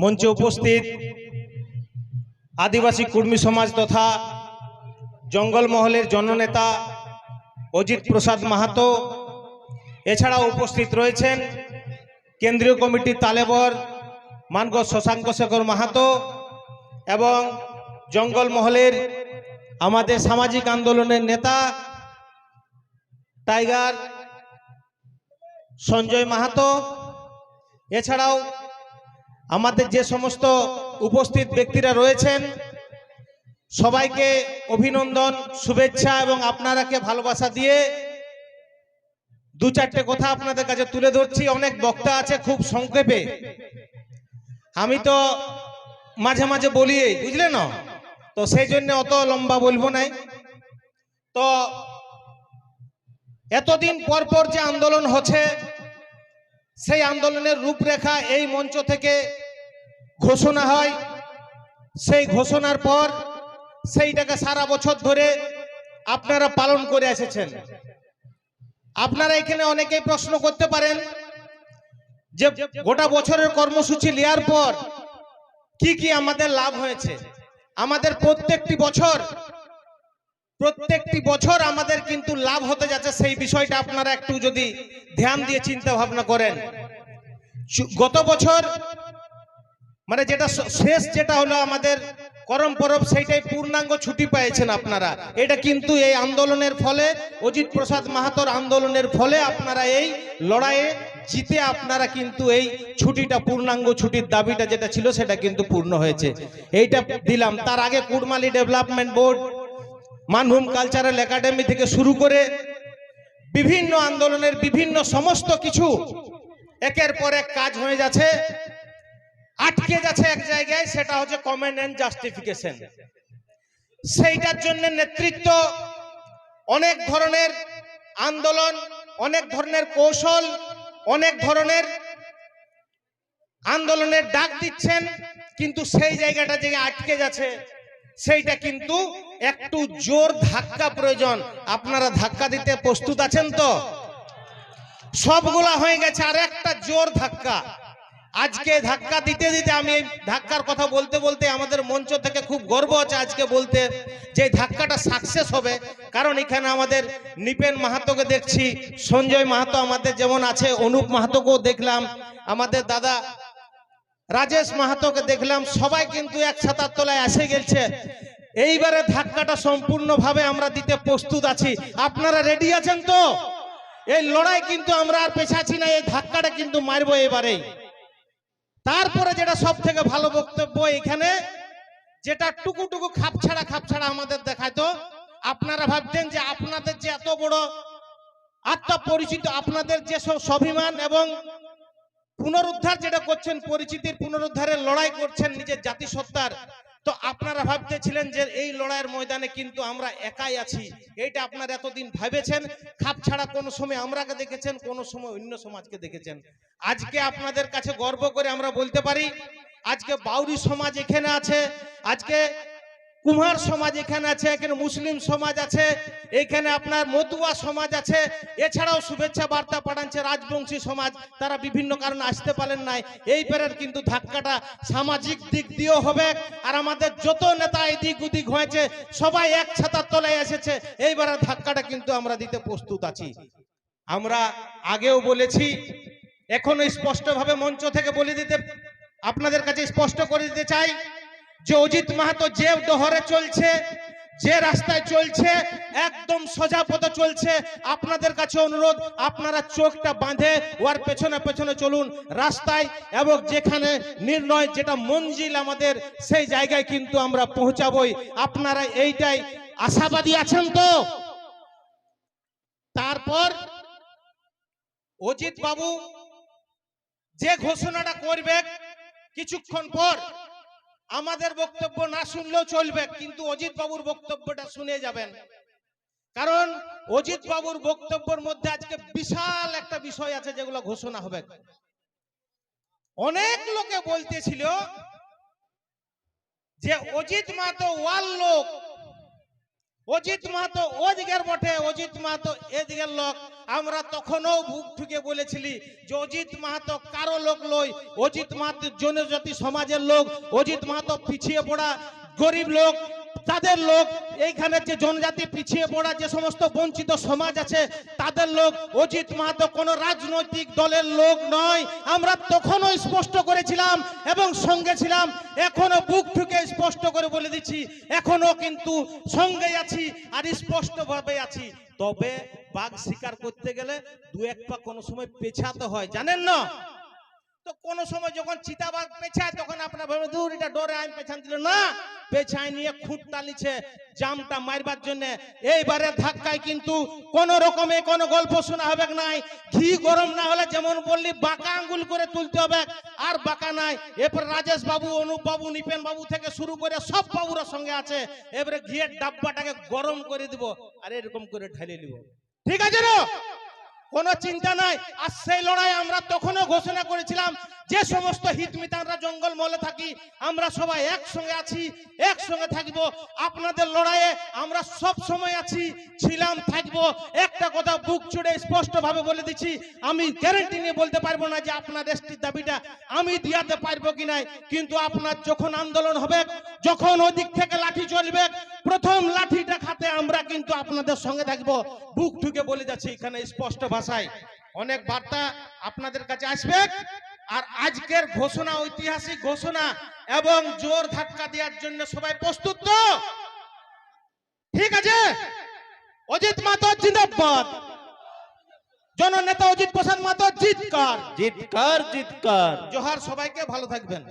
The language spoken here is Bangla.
মঞ্চে উপস্থিত আদিবাসী কুর্মী সমাজ তথা জঙ্গলমহলের জননেতা অজিত প্রসাদ মাহাতো, এছাড়াও উপস্থিত রয়েছেন কেন্দ্রীয় কমিটির তালেবর মানগঞ্জ শশাঙ্ক শেখর মাহাতো এবং জঙ্গলমহলের আমাদের সামাজিক আন্দোলনের নেতা টাইগার সঞ্জয় মাহাতো। এছাড়াও আমাদের যে সমস্ত উপস্থিত ব্যক্তিরা রয়েছেন সবাইকে অভিনন্দন, শুভেচ্ছা এবং আপনারাকে ভালোবাসা দিয়ে দু চারটে কথা আপনাদের কাছে তুলে ধরছি। অনেক বক্তা আছে, খুব সংক্ষেপে আমি তো মাঝে মাঝে বলি, বুঝলে না, তো সেই জন্য অত লম্বা বলবো নাই। তো এতদিন পর পর যে আন্দোলন হচ্ছে সেই আন্দোলনের রূপরেখা এই মঞ্চ থেকে ঘোষণা হয়। সেই ঘোষণার পর সেইটাকে সারা বছর ধরে আপনারা পালন করে এসেছেন। আপনারা এখানে অনেকেই প্রশ্ন করতে পারেন যে গোটা বছরের কর্মসূচি নেওয়ার পর কি কি আমাদের লাভ হয়েছে। আমাদের প্রত্যেকটি বছর আমাদের কিন্তু লাভ হতে যাচ্ছে, সেই বিষয়টা আপনারা একটু যদি ধ্যান দিয়ে চিন্তা ভাবনা করেন। গত বছর মানে যেটা শেষ যেটা হলো আমাদের করম পরব, সেইটাই পূর্ণাঙ্গ ছুটি পেয়েছেন আপনারা। এটা কিন্তু এই আন্দোলনের ফলে, অজিত প্রসাদ মাহাতোর আন্দোলনের ফলে আপনারা এই লড়াইয়ে জিতে আপনারা কিন্তু এই ছুটিটা, পূর্ণাঙ্গ ছুটির দাবিটা যেটা ছিল সেটা কিন্তু পূর্ণ হয়েছে, এইটা দিলাম। তার আগে Kurmali development board, Manbhum cultural academy থেকে শুরু করে বিভিন্ন আন্দোলনের বিভিন্ন সমস্ত কিছু একের পর এক কাজ হয়ে যাচ্ছে, আটকে যাচ্ছে এক জায়গায়, সেটা হচ্ছে কমেন্ট এন্ড জাস্টিফিকেশন। সেইটার জন্য নেতৃত্ব, অনেক ধরনের আন্দোলন, অনেক ধরনের কৌশল, অনেক ধরনের আন্দোলনের ডাক দিচ্ছেন, কিন্তু সেই জায়গাটা যে আটকে যাচ্ছে সেইটা কিন্তু একটু জোর ধাক্কা প্রয়োজন। আপনারা ধাক্কা দিতে প্রস্তুত আছেন তো? সবগুলা হয়ে গেছে, আর একটা জোর ধাক্কা। আজকে ধাক্কা দিতে দিতে, আমি ধাক্কার কথা বলতে বলতে আমাদের মঞ্চ থেকে খুব গর্ব আছে আজকে বলতে যে ধাক্কাটা সাকসেস হবে। কারণ এখানে আমাদের নিপেন মাহাতোকে দেখছি, সঞ্জয় মাহাতো আমাদের যেমন আছে, অনুপ মাহাতোকেও দেখলাম, আমাদের দাদা রাজেশ মাহাতোকে দেখলাম, সবাই কিন্তু এক ছাতার তলায় এসে গেছে। এইবারে ধাক্কাটা সম্পূর্ণভাবে আমরা দিতে প্রস্তুত আছি। আপনারা রেডি আছেন তো? এই লড়াই কিন্তু আমরা আর পেছাচ্ছি না, এই ধাক্কাটা কিন্তু মারবো এবারেই। তারপরে যেটা সব থেকে ভালো বক্তব্য এখানে, যেটা টুকু খাপছাড়া আমাদের দেখাতো। আপনারা ভাবতেন যে আপনাদের যে এত বড় আত্মপরিচিত, আপনাদের যে স্বাভিমান এবং পুনরুদ্ধার যেটা করছেন, পরিচিতির পুনরুদ্ধারের লড়াই করছেন নিজের জাতিসত্তার, তো আপনারা ভাবতেছিলেন যে এই লড়াইয়ের ময়দানে কিন্তু আমরা একাই আছি। এইটা আপনারা এতদিন ভেবেছেন। খাপ ছাড়া কোনো সময় আমরাকে দেখেছেন, কোনো সময় অন্য সমাজকে দেখেছেন। আজকে আপনাদের কাছে গর্ব করে আমরা বলতে পারি, আজকে বাউরি সমাজ এখানে আছে, আজকে কুমার সমাজ এখানে আছে, এখানে মুসলিম সমাজ আছে, এখানে আপনার মতুয়া সমাজ আছে, এছাড়াও শুভেচ্ছা বার্তা পাঠাচ্ছে রাজবংশী সমাজ, তারা বিভিন্ন কারণে আসতে পারেন নাই। এইবারের কিন্তু ধাক্কাটা সামাজিক দিক দিয়েও হবে, আর আমাদের যত নেতা এদিক ওদিক হয়েছে সবাই এক ছাতার তলায় এসেছে। এইবারের ধাক্কাটা কিন্তু আমরা দিতে প্রস্তুত আছি। আমরা আগেও বলেছি, এখনো স্পষ্টভাবে মঞ্চ থেকে বলে দিতে, আপনাদের কাছে স্পষ্ট করে দিতে চাই যে অজিত মাহাতো যে ডহরে চলছে, যে রাস্তায় চলছে, একদম সোজা পথে চলছে। আপনাদের কাছে অনুরোধ, আপনারা চোখটা বাঁধে ওর পেছনে পেছনে চলুন রাস্তায়, এবং যেখানে নির্ণয়, যেটা মঞ্জিল আমাদের, সেই জায়গায় কিন্তু আমরা পৌঁছাবই। আপনারা এইটাই আশাবাদী আছেন তো? তারপর অজিত বাবু যে ঘোষণাটা করবে কিছুক্ষণ পর, আমাদের বক্তব্য না শুনলেও চলবে, কিন্তু অজিত বাবুর বক্তব্যটা শুনে যাবেন। কারণ অজিত বাবুর বক্তব্যের মধ্যে আজকে বিশাল একটা বিষয় আছে যেগুলো ঘোষণা হবে। অনেক লোকে বলতেছিল যে অজিত মাহাতো ওয়াল লোক, অজিত মাহাতো ওদিকের বটে, অজিত মাহাতো এদিকের লোক। আমরা তখনও বুক ঠুকে বলেছিলি যে অজিত মাহাতো কারো লোক লই, অজিত মাহাতো জনজাতি সমাজের লোক, অজিত মাহাতো পিছিয়ে পড়া গরিব লোক তাদের লোক, এইখানে যে জনজাতি পিছিয়ে পড়া যে সমস্ত বঞ্চিত সমাজ আছে তাদের লোক। অজিত মাহাতো কোনো রাজনৈতিক দলের লোক নয়, আমরা তখনও স্পষ্ট করেছিলাম এবং সঙ্গে ছিলাম। এখনো বুক ঠুকে স্পষ্ট করে বলে দিচ্ছি, এখনো কিন্তু সঙ্গে আছি আর স্পষ্ট ভাবে আছি। তবে বাঘ শিকার করতে গেলে দু এক পা কোনো সময় পেছাতে হয়, জানেন না? তো কোন সময় যখন চিতাবাঘ পেছায় তখন আপনার ভাবে দূর এটা ডরে আমি পেছান দিল না, পেছায় নিয়ে খুঁট টালিছে জামটা মারবার জন্য। এইবারে ধাক্কায় কিন্তু কোন রকমে কোনো গল্প শোনা হবে নাই। ঘি গরম না হলে যেমন বললি বাঁকা আঙ্গুল করে তুলতে হবে, আর বাঁকা নাই। এরপর রাজেশ বাবু, অনুপ বাবু, নিপেন বাবু থেকে শুরু করে সব বাবুরা সঙ্গে আছে। এবারে ঘিয়ের ডাব্বাটাকে গরম করে দিব আর এরকম করে ঢেলে নিব, ঠিক আছে না? কোনো চিন্তা নাই। আর সেই লড়াই আমরা তখনও ঘোষণা করেছিলাম যে সমস্ত হিতমিতানরা জঙ্গল মহলে থাকি আমরা সবাই একসঙ্গে আছি, একসঙ্গে থাকব। আপনাদের লড়াইয়ে আমরা সব সময় আছি, ছিলাম, থাকবো। একটা কথা বুক চুড়ে স্পষ্ট ভাবে বলে দিচ্ছি, আমি গ্যারান্টি নিয়ে বলতে পারবো না যে আপনার এসটির দাবিটা আমি দিয়াতে পারবো কি নাই, কিন্তু আপনার যখন আন্দোলন হবে, যখন ওই দিক থেকে লাঠি চলবে, প্রথম লাঠিটা খাতে আমরা কিন্তু আপনাদের সঙ্গে থাকবো। বুক ঠুকে বলে যাচ্ছি এখানে স্পষ্ট ভাষায়। অনেক বার্তা আপনাদের কাছে আসবে। আর আজকের ঘোষণা ঐতিহাসিক ঘোষণা এবং জোর ধাক্কা দেওয়ার জন্য সবাই প্রস্তুত তো? ঠিক আছে? অজিত মাহাতো জিন্দাবাদ, জননেতা অজিত প্রসাদ মাহাতো জিতকার, জিতকার জিতকার। জোহার, সবাইকে ভালো থাকবেন।